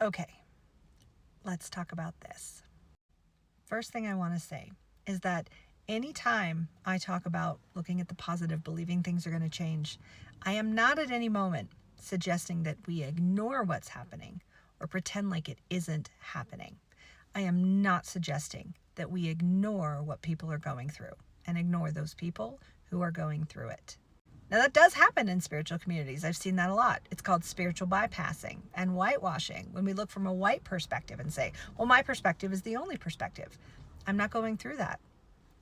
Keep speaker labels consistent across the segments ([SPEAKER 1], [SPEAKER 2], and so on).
[SPEAKER 1] Okay, let's talk about this. First thing I want to say is that anytime I talk about looking at the positive, believing things are going to change, I am not at any moment suggesting that we ignore what's happening or pretend like it isn't happening. I am not suggesting that we ignore what people are going through and ignore those people who are going through it. Now, that does happen in spiritual communities. I've seen that a lot. It's called spiritual bypassing and whitewashing, when we look from a white perspective and say, well, my perspective is the only perspective. I'm not going through that.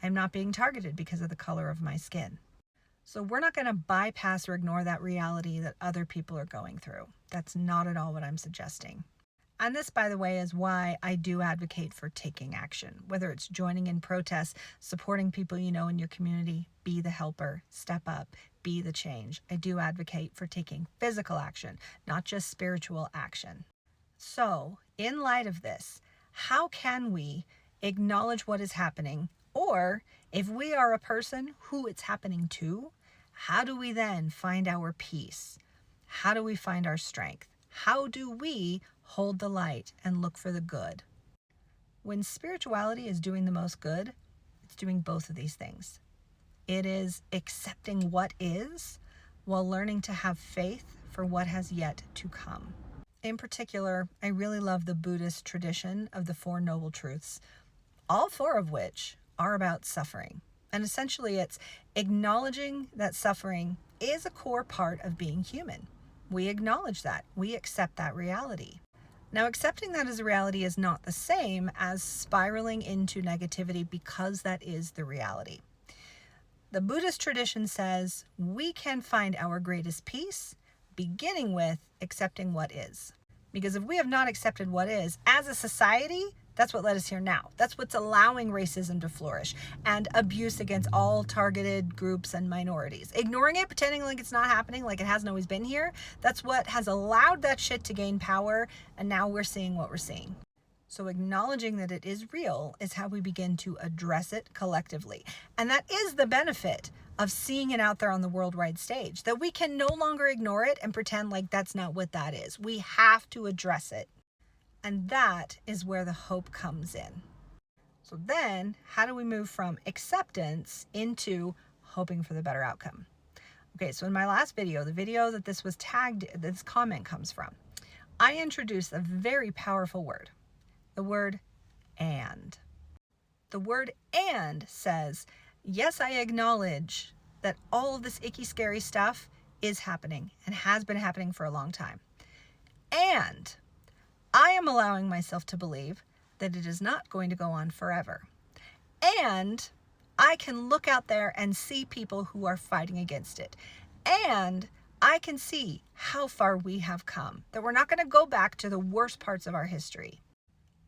[SPEAKER 1] I'm not being targeted because of the color of my skin. So we're not going to bypass or ignore that reality that other people are going through. That's not at all what I'm suggesting. And this, by the way, is why I do advocate for taking action, whether it's joining in protests, supporting people you know in your community, be the helper, step up, be the change. I do advocate for taking physical action, not just spiritual action. So, in light of this, how can we acknowledge what is happening? Or if we are a person who it's happening to, how do we then find our peace? How do we find our strength? How do we hold the light and look for the good? When spirituality is doing the most good, it's doing both of these things. It is accepting what is while learning to have faith for what has yet to come. In particular, I really love the Buddhist tradition of the Four Noble Truths, all four of which are about suffering. And essentially, it's acknowledging that suffering is a core part of being human. We acknowledge that. We accept that reality. Now, accepting that as a reality is not the same as spiraling into negativity because that is the reality. The Buddhist tradition says we can find our greatest peace beginning with accepting what is. Because if we have not accepted what is, as a society, that's what led us here now. That's what's allowing racism to flourish and abuse against all targeted groups and minorities. Ignoring it, pretending like it's not happening, like it hasn't always been here, that's what has allowed that shit to gain power, and now we're seeing what we're seeing. So acknowledging that it is real is how we begin to address it collectively. And that is the benefit of seeing it out there on the worldwide stage, that we can no longer ignore it and pretend like that's not what that is. We have to address it. And that is where the hope comes in. So then, how do we move from acceptance into hoping for the better outcome? Okay, so in my last video, the video that this was tagged, this comment comes from, I introduced a very powerful word, the word and. The word and says, yes, I acknowledge that all of this icky, scary stuff is happening and has been happening for a long time. And I am allowing myself to believe that it is not going to go on forever. And I can look out there and see people who are fighting against it. And I can see how far we have come, that we're not going to go back to the worst parts of our history.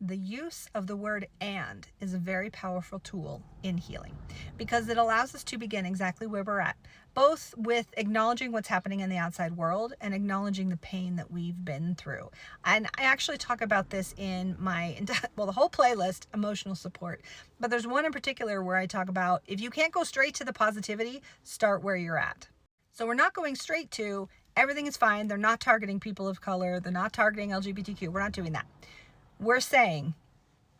[SPEAKER 1] The use of the word and is a very powerful tool in healing because it allows us to begin exactly where we're at, both with acknowledging what's happening in the outside world and acknowledging the pain that we've been through. And I actually talk about this in my, the whole playlist, Emotional Support. But there's one in particular where I talk about if you can't go straight to the positivity, start where you're at. So we're not going straight to everything is fine. They're not targeting people of color. They're not targeting LGBTQ. We're not doing that. We're saying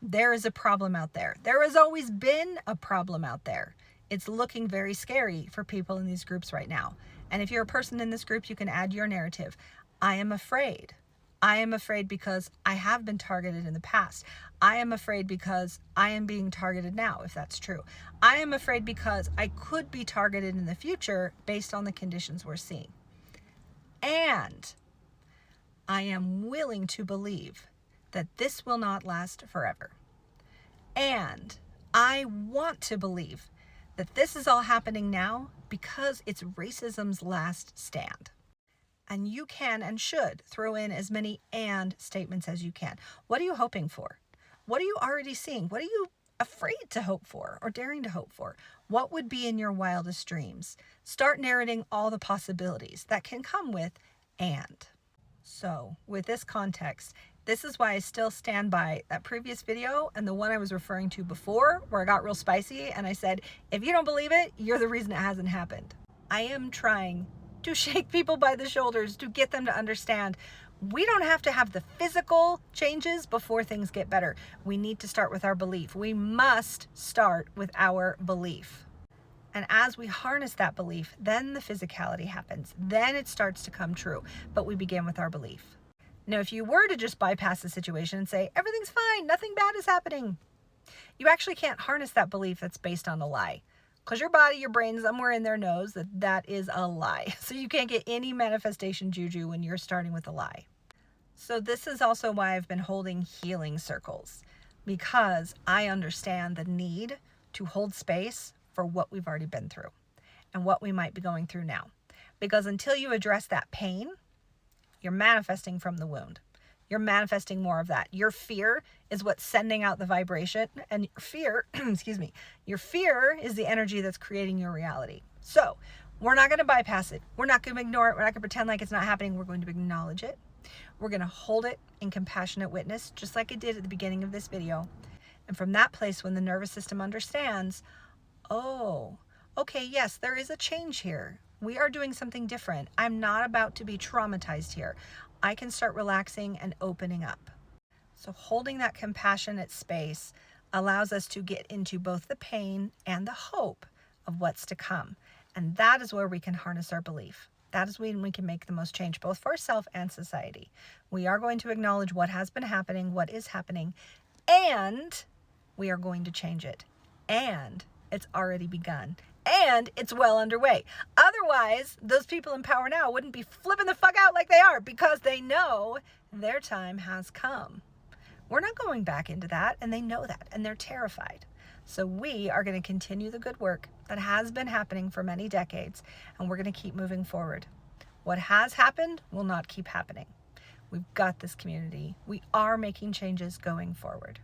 [SPEAKER 1] there is a problem out there. There has always been a problem out there. It's looking very scary for people in these groups right now. And if you're a person in this group, you can add your narrative. I am afraid. I am afraid because I have been targeted in the past. I am afraid because I am being targeted now, if that's true. I am afraid because I could be targeted in the future based on the conditions we're seeing. And I am willing to believe that this will not last forever. And I want to believe that this is all happening now because it's racism's last stand. And you can and should throw in as many and statements as you can. What are you hoping for? What are you already seeing? What are you afraid to hope for or daring to hope for? What would be in your wildest dreams? Start narrating all the possibilities that can come with and. So with this context, this is why I still stand by that previous video and the one I was referring to before where I got real spicy and I said, if you don't believe it, you're the reason it hasn't happened. I am trying to shake people by the shoulders to get them to understand We don't have to have the physical changes before things get better. We need to start with our belief. We must start with our belief. And as we harness that belief, then the physicality happens. Then it starts to come true. But we begin with our belief. Now, if you were to just bypass the situation and say, everything's fine, nothing bad is happening, you actually can't harness that belief that's based on a lie. Because your body, your brain, somewhere in there knows that that is a lie. So you can't get any manifestation juju when you're starting with a lie. So this is also why I've been holding healing circles, because I understand the need to hold space for what we've already been through and what we might be going through now. Because until you address that pain, you're manifesting from the wound. You're manifesting more of that. Your fear is what's sending out the vibration, and fear, your fear is the energy that's creating your reality. So we're not going to bypass it. We're not going to ignore it. We're not going to pretend like it's not happening. We're going to acknowledge it. We're going to hold it in compassionate witness, just like I did at the beginning of this video. And from that place, when the nervous system understands, oh, okay, yes, there is a change here. We are doing something different. I'm not about to be traumatized here. I can start relaxing and opening up. So holding that compassionate space allows us to get into both the pain and the hope of what's to come. And that is where we can harness our belief. That is when we can make the most change, both for ourselves and society. We are going to acknowledge what has been happening, what is happening, and we are going to change it. And it's already begun. And it's well underway. Otherwise, those people in power now wouldn't be flipping the fuck out like they are, because they know their time has come. We're not going back into that, and they know that, and they're terrified. So we are going to continue the good work that has been happening for many decades, and we're going to keep moving forward. What has happened will not keep happening. We've got this community. We are making changes going forward.